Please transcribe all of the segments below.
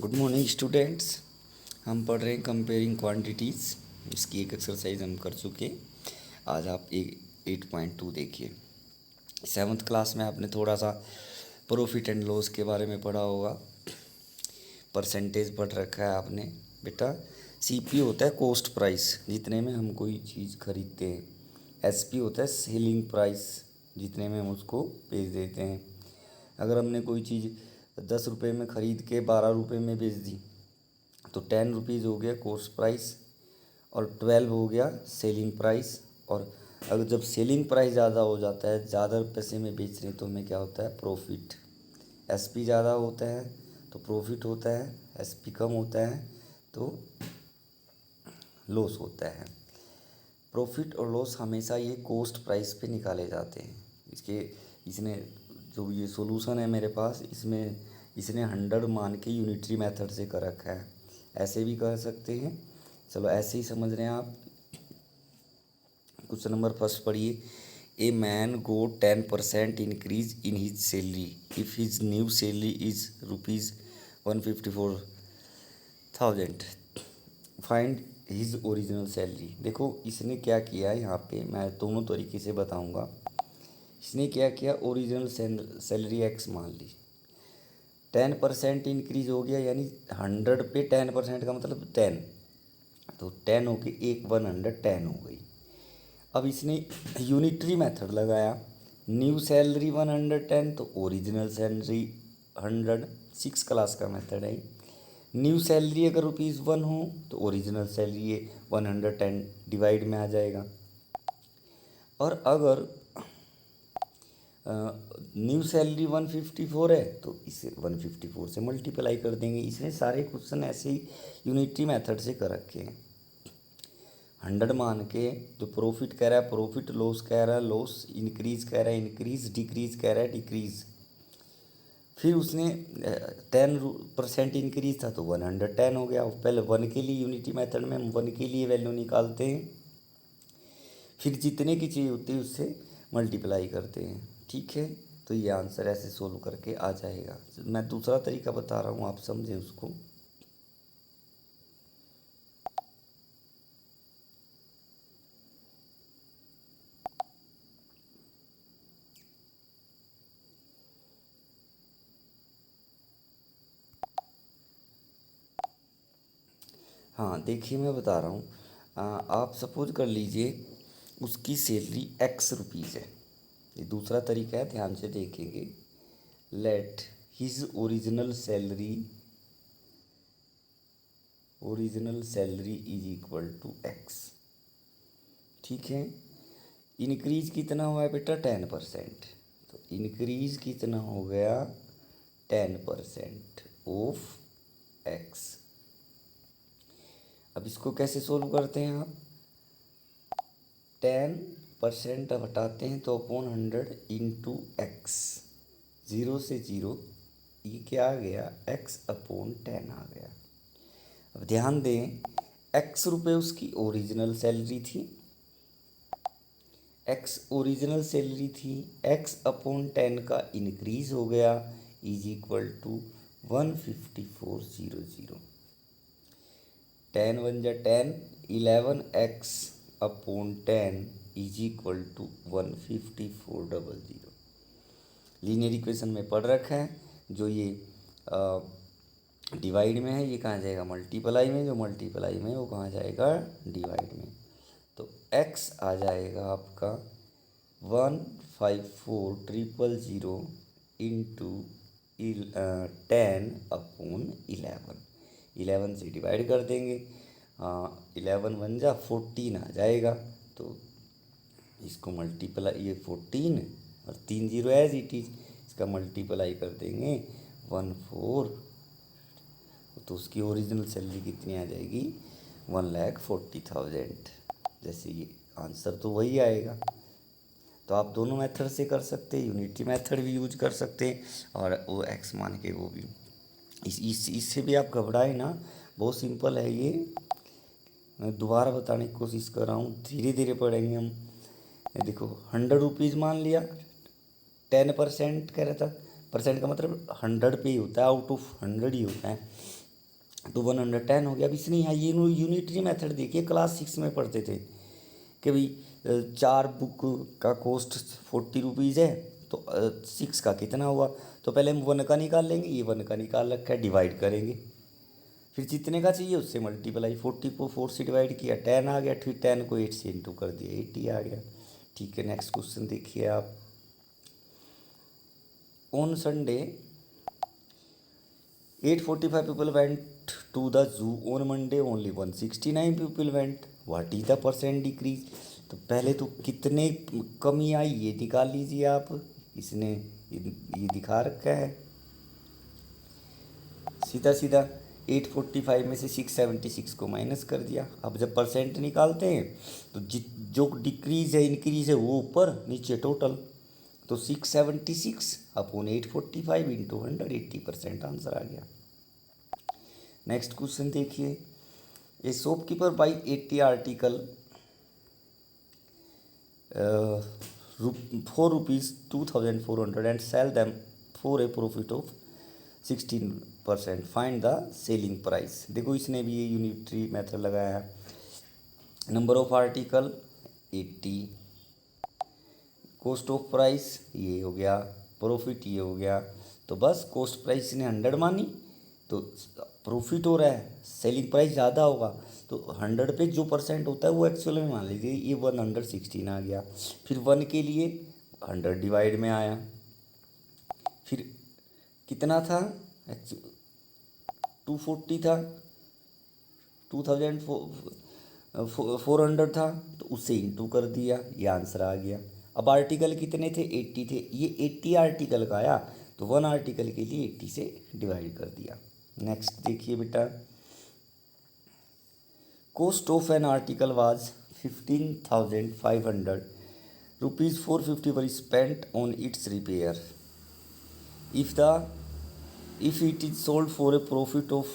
Good morning students. हम पढ़ रहे हैं कंपेयरिंग क्वांटिटीज़। इसकी एक एक्सरसाइज हम कर चुके। आज आप एक 8.2 देखिए। सेवन्थ क्लास में आपने थोड़ा सा प्रॉफिट एंड लॉस के बारे में पढ़ा होगा, परसेंटेज पढ़ रखा है आपने। बेटा सीपी होता है कॉस्ट प्राइस, जितने में हम कोई चीज़ खरीदते हैं। एसपी होता है सेलिंग प्राइस, जितने में हम उसको बेच देते हैं। अगर हमने कोई चीज़ 10 रुपये में ख़रीद के 12 रुपये में बेच दी तो 10 रुपीज़ हो गया कॉस्ट प्राइस और 12 हो गया सेलिंग प्राइस। और अगर जब सेलिंग प्राइस ज़्यादा हो जाता है, ज़्यादा पैसे में बेच रहे हैं, तो हमें क्या होता है? प्रॉफिट। एसपी ज़्यादा होता है तो प्रॉफिट होता है, एसपी कम होता है तो लॉस होता है। प्रॉफिट और लॉस हमेशा ये कॉस्ट प्राइस पे निकाले जाते हैं। इसने जो ये सॉल्यूशन है मेरे पास, इसने 100 मान के यूनिटरी मेथड से कर रखा है। ऐसे भी कर सकते हैं, चलो ऐसे ही समझ रहे हैं आप। क्वेश्चन नंबर फर्स्ट पढ़िए। A man go 10% increase in his salary if his new salary is ₹154,000। Find his original salary. देखो इसने क्या किया, यहाँ पे मैं दोनों तरीके से बताऊंगा। इसने क्या किया, ओरिजिनल सैलरी एक्स मान ली, 10% इंक्रीज हो गया, यानी 100 पे 10% का मतलब 10, तो 10 हो के एक 110 हो गई। अब इसने यूनिटरी मेथड लगाया। न्यू सैलरी 110 तो ओरिजिनल सैलरी 100, 6 क्लास का मेथड है। न्यू सैलरी अगर ₹1 हो तो ओरिजिनल सैलरी ये 110 डिवाइड में आ जाएगा। और अगर न्यू सैलरी 154 है तो इसे 154 से मल्टीप्लाई कर देंगे। इसने सारे क्वेश्चन ऐसे ही यूनिटरी मेथड से कर रखे हैं। 100 मान के जो प्रॉफिट कह रहा है प्रॉफिट, लॉस कह रहा है लॉस, इंक्रीज कह रहा है इंक्रीज, डिक्रीज कह रहा है डिक्रीज। फिर उसने 10% इंक्रीज था तो 110 हो गया। पहले 1 के लिए यूनिटी मेथड में हम 1 के लिए वैल्यू निकालते हैं, फिर जितने की चाहिए होती है उससे मल्टीप्लाई करते हैं। ठीक है, तो ये आंसर ऐसे सोल्व करके आ जाएगा। मैं दूसरा तरीका बता रहा हूँ, आप समझें उसको। हाँ देखिए, मैं बता रहा हूँ। आप सपोज कर लीजिए उसकी सैलरी ₹X है। ये दूसरा तरीका है, ध्यान से देखेंगे। Let his original salary is equal to X। ठीक है, इनक्रीज कितना हुआ है बेटा? 10%। तो इनक्रीज कितना हो गया? 10% ऑफ X। अब इसको कैसे सोल्व करते हैं आप? 10% अब हटाते हैं तो अपॉन 100 इंटू एक्स, 0 से 0, ये क्या आ गया? X/10 आ गया। अब ध्यान दें, ₹X उसकी ओरिजिनल सैलरी थी, X ओरिजिनल सैलरी थी, X/10 का इंक्रीज हो गया, इज इक्वल टू 15400। 10 1 जा 10, 11x/10 is equal to 15400। Linear equation में पढ़ रखा है। जो ये डिवाइड में है, ये कहाँ जाएगा? मल्टीप्लाई में। जो मल्टीप्लाई में वो कहाँ जाएगा? डिवाइड में। तो x आ जाएगा आपका 15400 इंटू 10/11। 11 से डिवाइड कर देंगे, 11 1 जा 14 आ जाएगा। तो इसको मल्टीप्लाई, ये 14 और 3 0 एज इट इज, इसका मल्टीप्लाई कर देंगे 14, तो उसकी ओरिजिनल सैलरी कितनी आ जाएगी? 1,40,000। जैसे ये आंसर तो वही आएगा। तो आप दोनों मेथड से कर सकते हैं, यूनिटी मेथड भी यूज कर सकते हैं और वो एक्स मान के वो भी। इससे भी आप घबराए ना, बहुत सिंपल है ये। मैं दोबारा बताने की कोशिश कर रहा हूँ, धीरे धीरे पढ़ेंगे हम। ये देखो, ₹100 मान लिया, 10% कह रहा था। परसेंट का मतलब 100 पे ही होता है, आउट ऑफ 100 ही होता है। तो 110 हो गया। अब इसने यहाँ ये यूनिटरी मेथड देखिए, क्लास 6 में पढ़ते थे कि भाई 4 बुक का कॉस्ट 40 रुपीज़ है, तो 6 का कितना हुआ। तो पहले हम 1 का निकाल लेंगे, ये 1 का निकाल रखा है, डिवाइड करेंगे, फिर जितने का चाहिए उससे मल्टीप्लाई, 40 को 4 से डिवाइड किया 10 आ गया, फिर 10 को 8 से इंटू कर दिया 80 आ गया। ठीक है, नेक्स्ट क्वेश्चन देखिए आप। On Sunday 845 people went to the zoo. On Monday only 169 people went. What is the percent decrease? तो पहले तो कितने कमी आई ये निकाल लीजिए आप। इसने ये दिखा रखा है सीधा सीधा। 845 में से 676 को माइनस कर दिया। अब जब परसेंट निकालते हैं तो जो डिक्रीज है इंक्रीज है वो ऊपर, नीचे टोटल। तो 676 अपॉन 845 इंटू 100, 80% आंसर आ गया। नेक्स्ट क्वेश्चन देखिए। A shopkeeper buy 80 article ₹4,2,400 and sell them for a profit of 16%। Find the selling price. देखो इसने भी ये यूनिटरी मेथड लगाया है। Number of article 80, cost of price ये हो गया, प्रॉफिट ये हो गया। तो बस कॉस्ट प्राइस ने 100 मानी तो प्रॉफिट हो रहा है, सेलिंग प्राइस ज़्यादा होगा तो 100 पे जो परसेंट होता है वो एक्चुअल में मान लीजिए ये 116 आ गया। फिर 1 के लिए 100 डिवाइड में आया, फिर कितना था 240 था, 2400 था तो उससे इंटू कर दिया, ये आंसर आ गया। अब आर्टिकल कितने थे 80 थे, ये 80 आर्टिकल का आया तो 1 आर्टिकल के लिए 80 से डिवाइड कर दिया। नेक्स्ट देखिए बेटा। Cost of an article was 15,500 rupees, 450 were spent on it's repair. If it is sold for a profit of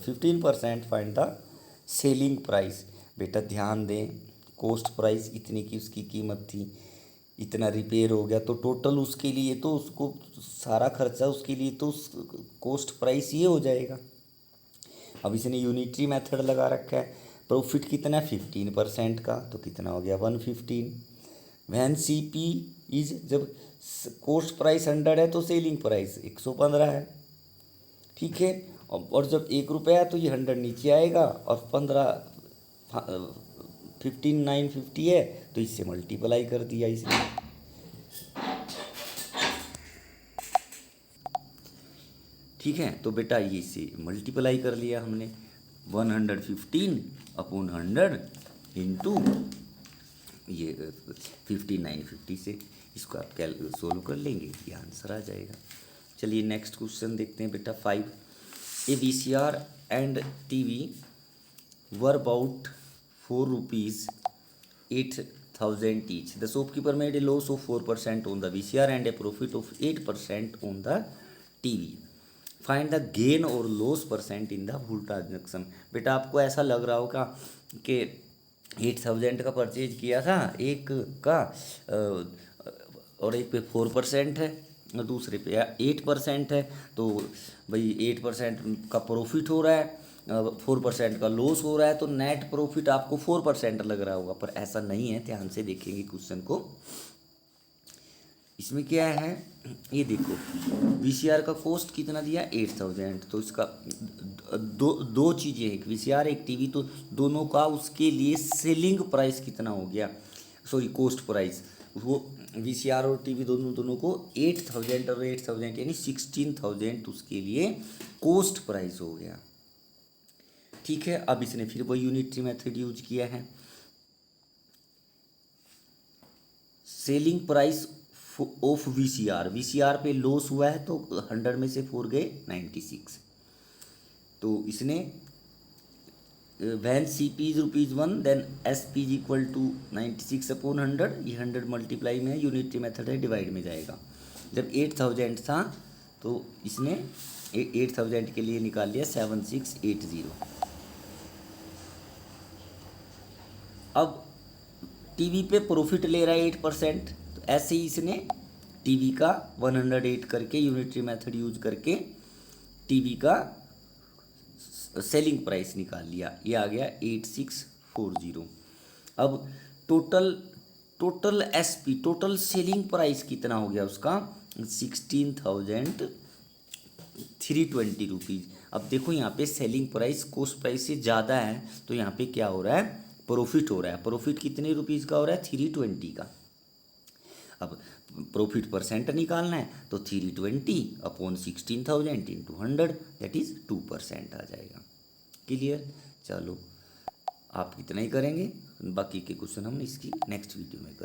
15%, find the selling price. बेटा ध्यान दें, कॉस्ट प्राइस इतने की उसकी कीमत थी, इतना रिपेयर हो गया तो टोटल उसके लिए तो उसको सारा खर्चा उसके लिए तो कॉस्ट प्राइस ये हो जाएगा। अब इसने यूनिटरी मेथड लगा रखा है। प्रॉफिट कितना 15% का तो कितना हो गया 115। वैन सी पी इज, जब कॉस्ट प्राइस 100 है तो सेलिंग प्राइस 115 है। ठीक है, और जब 1 रुपया है तो ये 100 नीचे आएगा और 15,950 है तो इससे मल्टीप्लाई कर दिया इसने। ठीक है, तो बेटा ये इससे मल्टीप्लाई कर लिया हमने, 115 अपॉन 100 इंटू ये 15,950 से इसको आप सोल्व कर लेंगे, ये आंसर आ जाएगा। चलिए नेक्स्ट क्वेश्चन देखते हैं बेटा 5। ए VCR and TV were about ₹4,8,000 each. The shopkeeper made a loss of 4% on the VCR and a profit of 8% on the TV. Find the gain और loss percent in the full transaction. बेटा आपको ऐसा लग रहा होगा कि 8,000 का purchase किया था एक का, और एक पे 4% है और दूसरे पे 8% है, तो भाई 8% का प्रॉफिट हो रहा है, 4% का लॉस हो रहा है, तो नेट प्रॉफिट आपको 4% लग रहा होगा, पर ऐसा नहीं है। ध्यान से देखेंगे क्वेश्चन को। इसमें क्या है ये देखो, VCR का कॉस्ट कितना दिया 8,000, तो इसका दो चीज़ें, एक VCR एक TV, तो दोनों का उसके लिए सेलिंग प्राइस कितना हो गया, सॉरी कॉस्ट प्राइस, वो VCR और TV दोनों को 8,000 और 8,000 यानी 16,000 उसके लिए कॉस्ट प्राइस हो गया। ठीक है, अब इसने फिर वो यूनिटरी मेथड यूज किया है। सेलिंग प्राइस ऑफ VCR पे लॉस हुआ है तो 100 में से 4 गए 96, तो इसने when CP is ₹1 then SP is equal to 96 upon 100, ये 100 मल्टीप्लाई में है, यूनिटरी मेथड है, डिवाइड में जाएगा। जब 8,000 था तो इसने 8,000 के लिए निकाल लिया 7680। अब TV पे प्रॉफिट ले रहा है 8%, तो ऐसे ही इसने TV का 108 करके यूनिटरी मेथड यूज करके TV का सेलिंग प्राइस निकाल लिया, ये आ गया 8640। अब total total SP total selling price कितना हो गया उसका 16,320 रुपीज़। अब देखो यहाँ पे सेलिंग प्राइस कॉस्ट प्राइस से ज़्यादा है, तो यहाँ पे क्या हो रहा है, प्रॉफिट हो रहा है। प्रॉफिट कितने रुपीज़ का हो रहा है, 320 का। अब प्रॉफिट परसेंट निकालना है तो 320/16,000 इंटू 100 दैट इज़ 2% आ जाएगा। क्लियर। चलो आप कितना ही करेंगे, बाकी के क्वेश्चन हम इसकी नेक्स्ट वीडियो में करेंगे।